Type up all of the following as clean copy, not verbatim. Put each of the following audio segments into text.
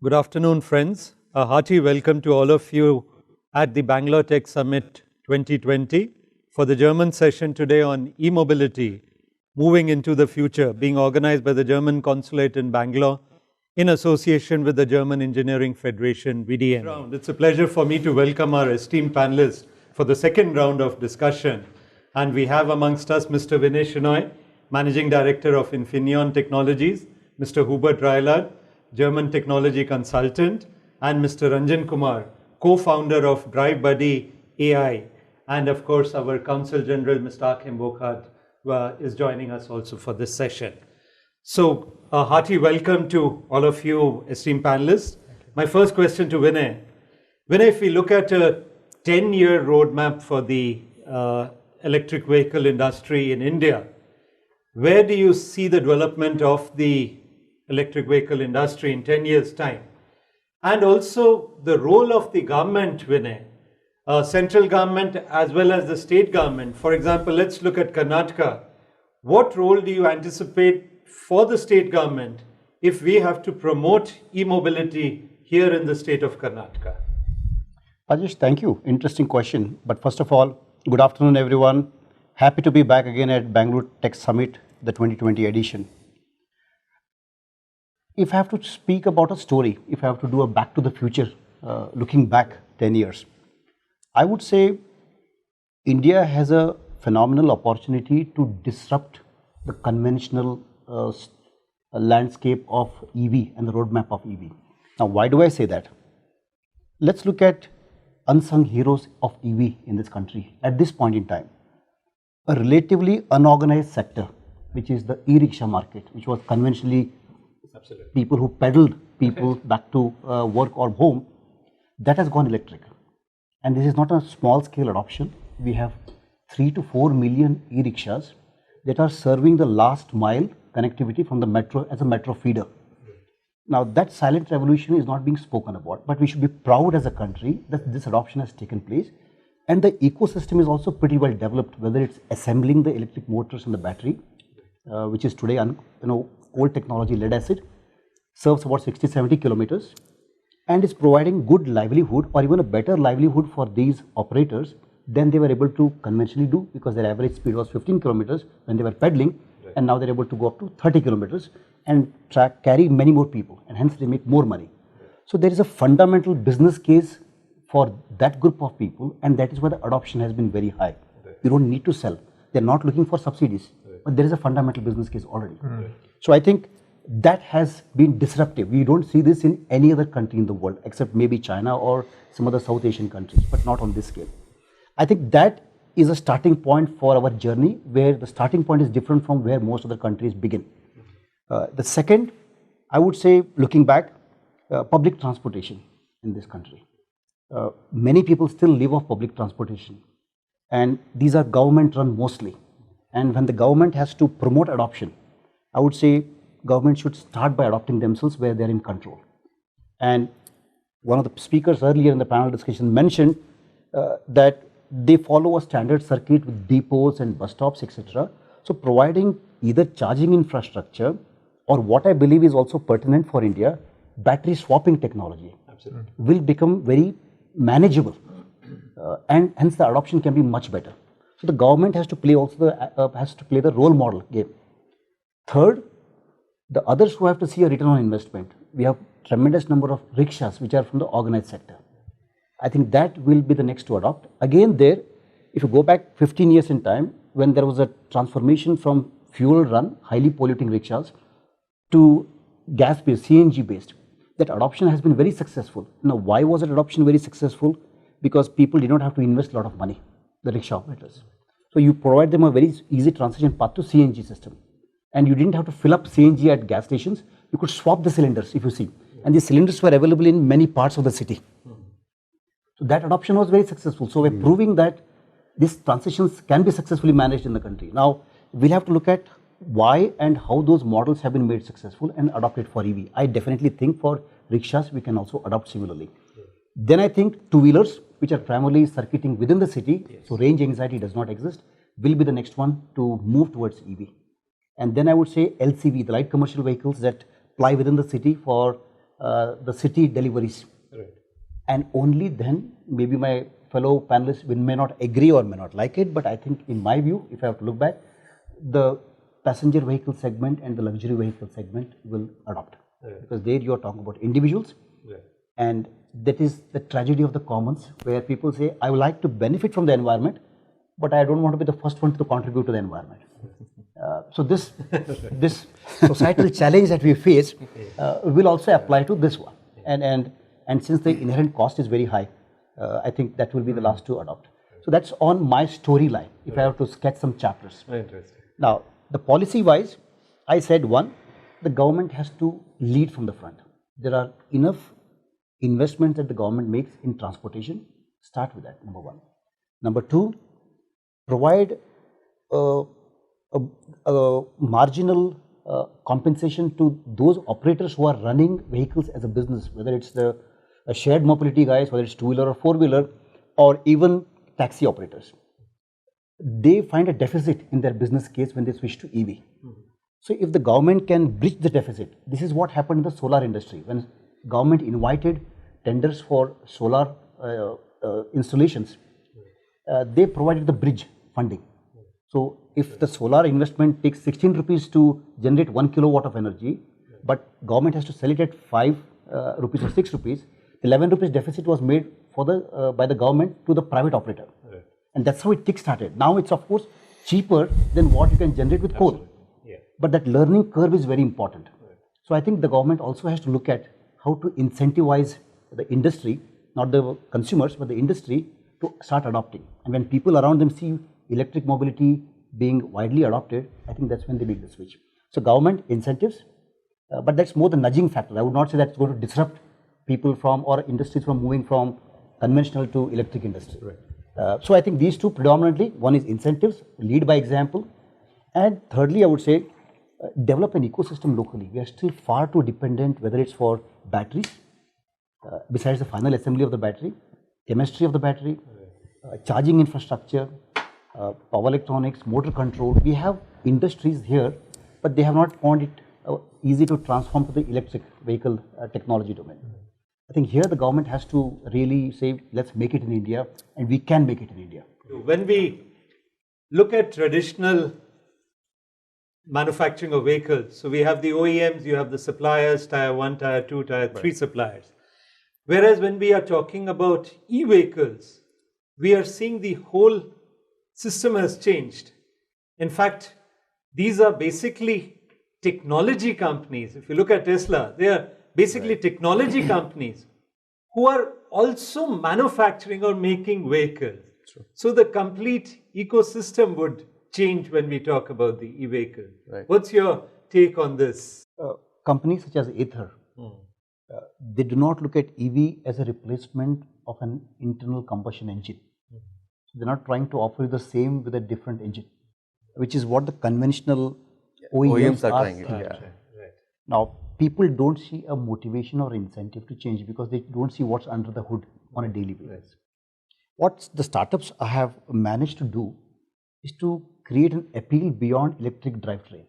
Good afternoon, friends. A hearty welcome to all of you at the Bangalore Tech Summit 2020 for the German session today on e-mobility, moving into the future, being organized by the German Consulate in Bangalore in association with the German Engineering Federation, VDM. It's a pleasure for me to welcome our esteemed panelists for the second round of discussion. And we have amongst us Mr. Vinay Shenoy, Managing Director of Infineon Technologies, Mr. Hubert Dreilard, German technology consultant, and Mr. Ranjan Kumar, co-founder of DriveBuddy AI, and of course our Counsel General, Mr. Achim Burkhardt, is joining us also for this session. So a hearty welcome to all of you esteemed panelists. My first question to Vinay. Vinay, if we look at a 10-year roadmap for the electric vehicle industry in India, where do you see the development of the electric vehicle industry in 10 years' time? And also the role of the government, Vinay, central government as well as the state government. For example, let's look at Karnataka. What role do you anticipate for the state government if we have to promote e-mobility here in the state of Karnataka? Rajesh, thank you. Interesting question. But first of all, good afternoon, everyone. Happy to be back again at Bangalore Tech Summit, the 2020 edition. If I have to speak about a story, if I have to do a back to the future, looking back 10 years, I would say India has a phenomenal opportunity to disrupt the conventional landscape of EV and the roadmap of EV. Now, why do I say that? Let's look at unsung heroes of EV in this country at this point in time. A relatively unorganized sector, which is the e-rickshaw market, which was conventionally people who peddled people back to work or home, that has gone electric. And this is not a small scale adoption. We have 3 to 4 million e-rickshaws that are serving the last mile connectivity from the metro as a metro feeder. Now that silent revolution is not being spoken about, but we should be proud as a country that this adoption has taken place. And the ecosystem is also pretty well developed, whether it's assembling the electric motors and the battery, which is today old technology, lead acid, serves about 60-70 kilometers and is providing good livelihood or even a better livelihood for these operators than they were able to conventionally do, because their average speed was 15 kilometers when they were pedaling, and now they're able to go up to 30 kilometers and carry many more people, and hence they make more money. So there is a fundamental business case for that group of people, and that is why the adoption has been very high. You don't need to sell. They're not looking for subsidies, but there is a fundamental business case already. So I think that has been disruptive. We don't see this in any other country in the world, except maybe China or some other South Asian countries, but not on this scale. I think that is a starting point for our journey, where the starting point is different from where most other countries begin. The second, I would say, looking back, public transportation in this country. Many people still live off public transportation, and these are government run mostly. And when the government has to promote adoption, I would say government should start by adopting themselves where they're in control. And one of the speakers earlier in the panel discussion mentioned that they follow a standard circuit with depots and bus stops, etc. So providing either charging infrastructure, or what I believe is also pertinent for India, battery swapping technology will become very manageable, and hence the adoption can be much better. So the government has to play also the role model game. Third, the others who have to see a return on investment. We have tremendous number of rickshaws which are from the organized sector. I think that will be the next to adopt. Again there, if you go back 15 years in time, when there was a transformation from fuel run, highly polluting rickshaws to gas based, CNG based, that adoption has been very successful. Now why was that adoption very successful? Because people did not have to invest a lot of money, the rickshaw operators. So you provide them a very easy transition path to CNG system. And you didn't have to fill up CNG at gas stations. You could swap the cylinders, if you see. And the cylinders were available in many parts of the city. So that adoption was very successful. So we're proving that these transitions can be successfully managed in the country. Now, we'll have to look at why and how those models have been made successful and adopted for EV. I definitely think for rickshaws, we can also adopt similarly. Then I think two-wheelers, which are primarily circuiting within the city, so range anxiety does not exist, will be the next one to move towards EV. And then I would say LCV, the light commercial vehicles that ply within the city for the city deliveries. Right. And only then, maybe my fellow panelists may not agree or may not like it, but I think in my view, if I have to look back, the passenger vehicle segment and the luxury vehicle segment will adopt. Right. Because there you are talking about individuals, Right. and that is the tragedy of the commons, where people say, I would like to benefit from the environment, but I don't want to be the first one to contribute to the environment. So this societal challenge that we face will also apply to this one. And since the inherent cost is very high, I think that will be the last to adopt. So that's on my storyline, if I have to sketch some chapters. Very interesting. Now, the policy-wise, I said one, the government has to lead from the front. There are enough investments that the government makes in transportation. Start with that, number one. Number two, provide a marginal compensation to those operators who are running vehicles as a business, whether it's the shared mobility guys, whether it's two-wheeler or four-wheeler, or even taxi operators. They find a deficit in their business case when they switch to EV. So if the government can bridge the deficit, this is what happened in the solar industry. When government invited tenders for solar installations, they provided the bridge funding. So if the solar investment takes 16 rupees to generate 1 kilowatt of energy, but government has to sell it at 5 rupees or 6 rupees, 11 rupees deficit was made for the by the government to the private operator. Right. And that's how it kick-started. Now it's of course cheaper than what you can generate with coal. Yeah. But that learning curve is very important. Right. So I think the government also has to look at how to incentivize the industry, not the consumers, but the industry to start adopting. And when people around them see electric mobility being widely adopted, I think that's when they make the switch. So government incentives, but that's more the nudging factor. I would not say that's going to disrupt people from or industries from moving from conventional to electric industry. Right. So I think these two predominantly, one is incentives, lead by example, and thirdly I would say develop an ecosystem locally. We are still far too dependent, whether it's for batteries, besides the final assembly of the battery, chemistry of the battery, charging infrastructure, power electronics, motor control. We have industries here, but they have not found it easy to transform to the electric vehicle technology domain. I think here the government has to really say, let's make it in India, and we can make it in India. When we look at traditional manufacturing of vehicles, so we have the OEMs, you have the suppliers, tier 1, tier 2, tier 3 suppliers. Whereas when we are talking about e-vehicles, we are seeing the whole system has changed. In fact, these are basically technology companies. If you look at Tesla, they are basically technology companies who are also manufacturing or making vehicles. True. So the complete ecosystem would change when we talk about the e-vehicle. Right. What's your take on this? Companies such as Ather, they do not look at EV as a replacement of an internal combustion engine. So they're not trying to offer you the same with a different engine, which is what the conventional OEMs are are trying it. seeing. Yeah. Right. Now, people don't see a motivation or incentive to change because they don't see what's under the hood on a daily basis. What the startups have managed to do is to create an appeal beyond electric drivetrain,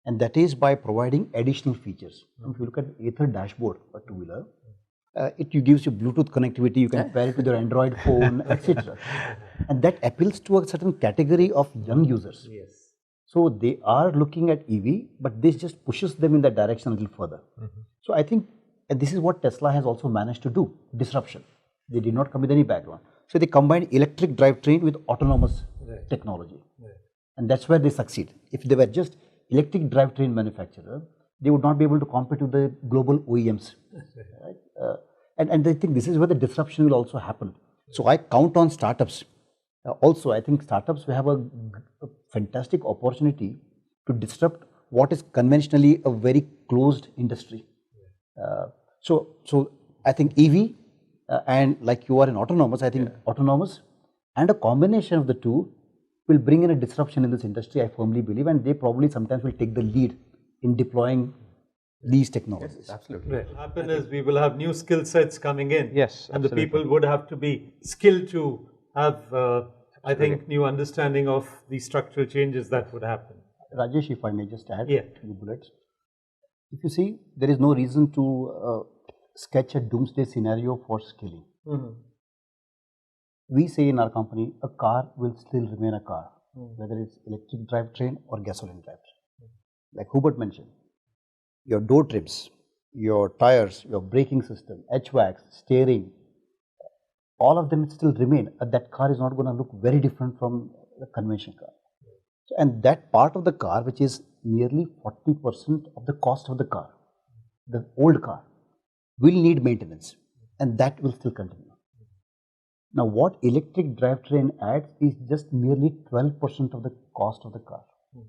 and that is by providing additional features. If you look at the Ather dashboard, a two-wheeler, it gives you Bluetooth connectivity, you can pair it with your Android phone, etc. And that appeals to a certain category of young users. Yes. So they are looking at EV, but this just pushes them in that direction a little further. So I think this is what Tesla has also managed to do, disruption. They did not come with any background. So they combined electric drivetrain with autonomous technology. And that's where they succeed. If they were just electric drivetrain manufacturer, they would not be able to compete with the global OEMs. Right? And I think this is where the disruption will also happen. So I count on startups. Also, I think startups will have a fantastic opportunity to disrupt what is conventionally a very closed industry. So I think EV and like you are in autonomous, I think autonomous and a combination of the two will bring in a disruption in this industry, I firmly believe, and they probably sometimes will take the lead in deploying these technologies. Yes, absolutely. What will happen is we will have new skill sets coming in. Yes, and the absolutely. people would have to be skilled to have, I think, new understanding of the structural changes that would happen. Rajesh, if I may just add Yeah. a few bullets. If you see, there is no reason to sketch a doomsday scenario for scaling. We say in our company, a car will still remain a car, whether it's electric drivetrain or gasoline drivetrain. Like Hubert mentioned, your door trims, your tires, your braking system, HVAC, steering, all of them still remain. That car is not going to look very different from the conventional car. So, and that part of the car, which is nearly 40% of the cost of the car, the old car, will need maintenance, and that will still continue. Now, what electric drivetrain adds is just merely 12% of the cost of the car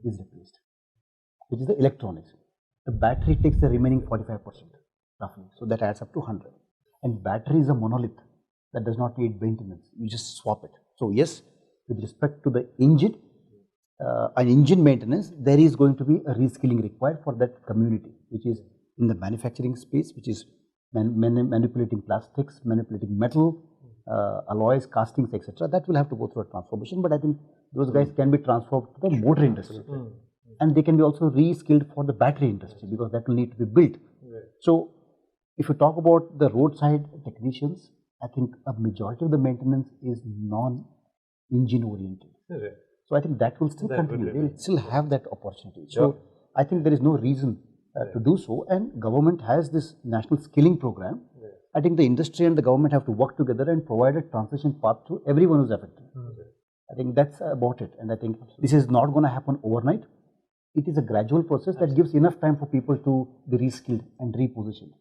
is replaced, which is the electronics. The battery takes the remaining 45% roughly, so that adds up to 100. And battery is a monolith that does not need maintenance, you just swap it. So yes, with respect to the engine, an engine maintenance, there is going to be a reskilling required for that community, which is in the manufacturing space, which is manipulating plastics, manipulating metal, alloys, castings, etc. That will have to go through a transformation, but I think those guys can be transferred to the motor industry. And they can be also re-skilled for the battery industry, because that will need to be built. So if you talk about the roadside technicians, I think a majority of the maintenance is non-engine oriented. So I think that will still continue. They will still have that opportunity. So I think there is no reason to do so, and government has this national skilling program. I think the industry and the government have to work together and provide a transition path to everyone who's affected. I think that's about it, and I think this is not going to happen overnight. It is a gradual process that gives enough time for people to be reskilled and repositioned.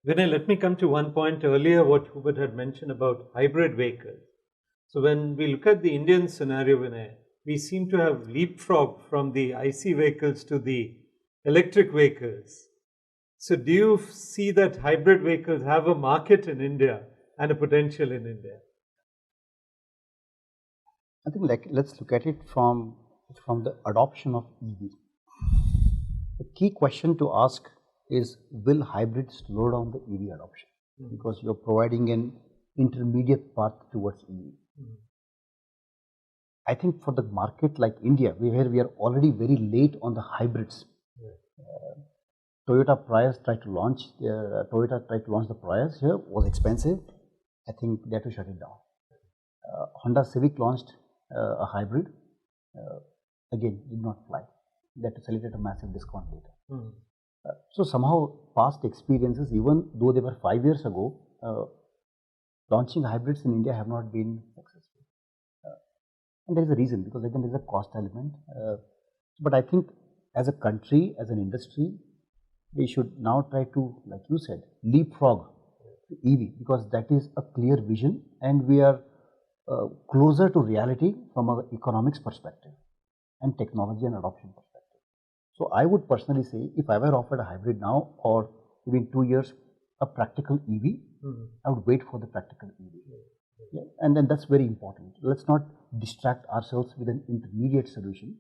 Vinay, let me come to one point earlier, what Hubert had mentioned about hybrid vehicles. So when we look at the Indian scenario, Vinay, we seem to have leapfrogged from the IC vehicles to the electric vehicles. So do you see that hybrid vehicles have a market in India and a potential in India? I think let's look at it from the adoption of EV. The key question to ask is, will hybrids slow down the EV adoption? Because you're providing an intermediate path towards EV. I think for the market like India, where we are already very late on the hybrids, Toyota Prius tried to launch the Prius here, was expensive. I think they had to shut it down. Honda Civic launched a hybrid, again did not fly. They had to sell it at a massive discount later. So somehow past experiences, even though they were 5 years ago, launching hybrids in India have not been successful. And there is a reason, because again there is a cost element. But I think as a country, as an industry, we should now try to, like you said, leapfrog to EV, because that is a clear vision, and we are closer to reality from an economics perspective and technology and adoption perspective. So I would personally say, if I were offered a hybrid now, or within 2 years a practical EV, I would wait for the practical EV. And then that's very important. Let's not distract ourselves with an intermediate solution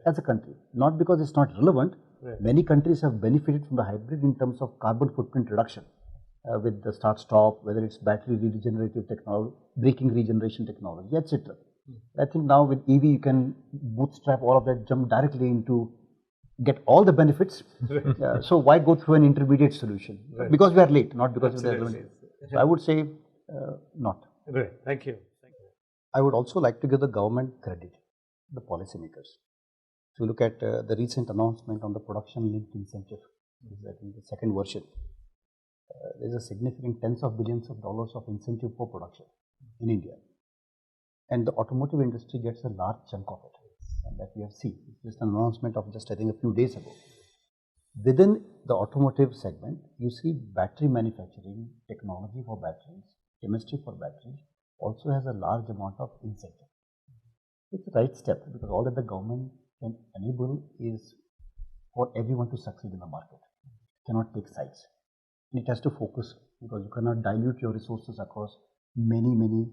as a country. Not because it's not relevant. Many countries have benefited from the hybrid in terms of carbon footprint reduction with the start-stop, whether it's battery regenerative technology, braking regeneration technology, etc. I think now with EV you can bootstrap all of that, jump directly into, get all the benefits. So why go through an intermediate solution? Because we are late, not because of the relevant. So I would say not. Great, thank you. I would also like to give the government credit, the policymakers. If you look at the recent announcement on the production linked incentive, this is I think the second version. There is a significant tens of billions of dollars of incentive for production in India, and the automotive industry gets a large chunk of it, and that we have seen. It's just an announcement of just I think a few days ago. Within the automotive segment, you see battery manufacturing, technology for batteries, chemistry for batteries also has a large amount of incentive. It's the right step, because all that the government can enable is for everyone to succeed in the market. It cannot take sides. It has to focus, because you cannot dilute your resources across many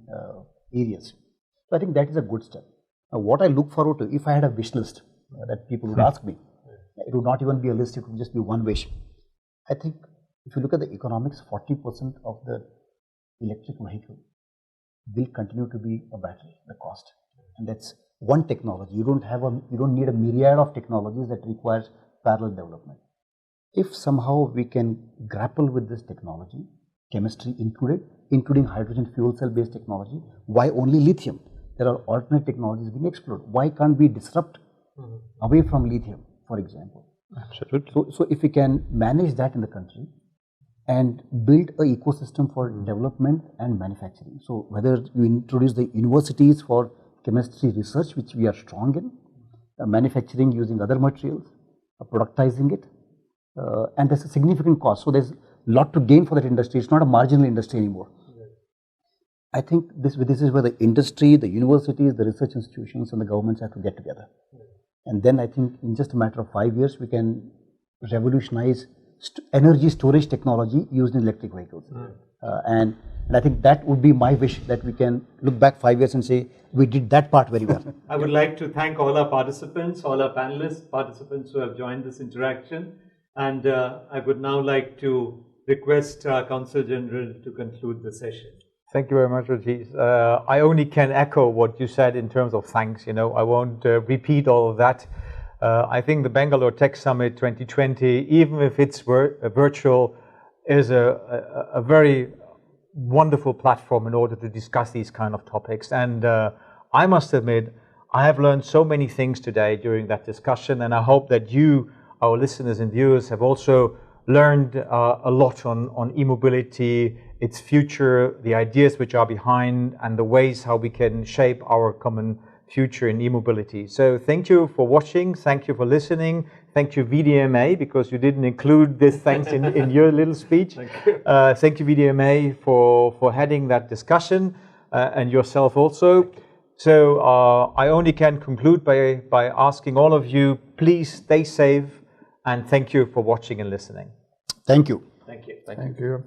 areas. So I think that is a good step. Now, what I look forward to, if I had a wish list that people would ask me, it would not even be a list, it would just be one wish. I think if you look at the economics, 40% of the electric vehicle will continue to be a battery, the cost. And that's one technology. You don't need a myriad of technologies that requires parallel development. if somehow we can grapple with this technology, chemistry included, including hydrogen fuel cell based technology, why only lithium? There are alternate technologies being explored. Why can't we disrupt away from lithium, for example? Absolutely. So if we can manage that in the country and build an ecosystem for development and manufacturing. So whether you introduce the universities for chemistry research, which we are strong in, manufacturing using other materials, productizing it, and there's a significant cost. So there's a lot to gain for that industry. It's not a marginal industry anymore. I think this is where the industry, the universities, the research institutions and the governments have to get together. And then I think in just a matter of 5 years, we can revolutionize energy storage technology used in electric vehicles. And I think that would be my wish, that we can look back 5 years and say, we did that part very well. I would like to thank all our participants, all our panelists, participants who have joined this interaction. And I would now like to request our Consul General to conclude the session. Thank you very much, Rajesh. I only can echo what you said in terms of thanks. I won't repeat all of that. I think the Bangalore Tech Summit 2020, even if it's virtual, is a very wonderful platform in order to discuss these kind of topics. And I must admit, I have learned so many things today during that discussion, and I hope that you, our listeners and viewers, have also learned a lot on e-mobility, its future, the ideas which are behind, and the ways how we can shape our common future in e-mobility. So thank you for watching, thank you for listening, thank you VDMA, because you didn't include this thanks in your little speech. Thank you VDMA for heading that discussion, and yourself also. So I only can conclude by asking all of you, please stay safe, and thank you for watching and listening. Thank you. Thank you. Thank you.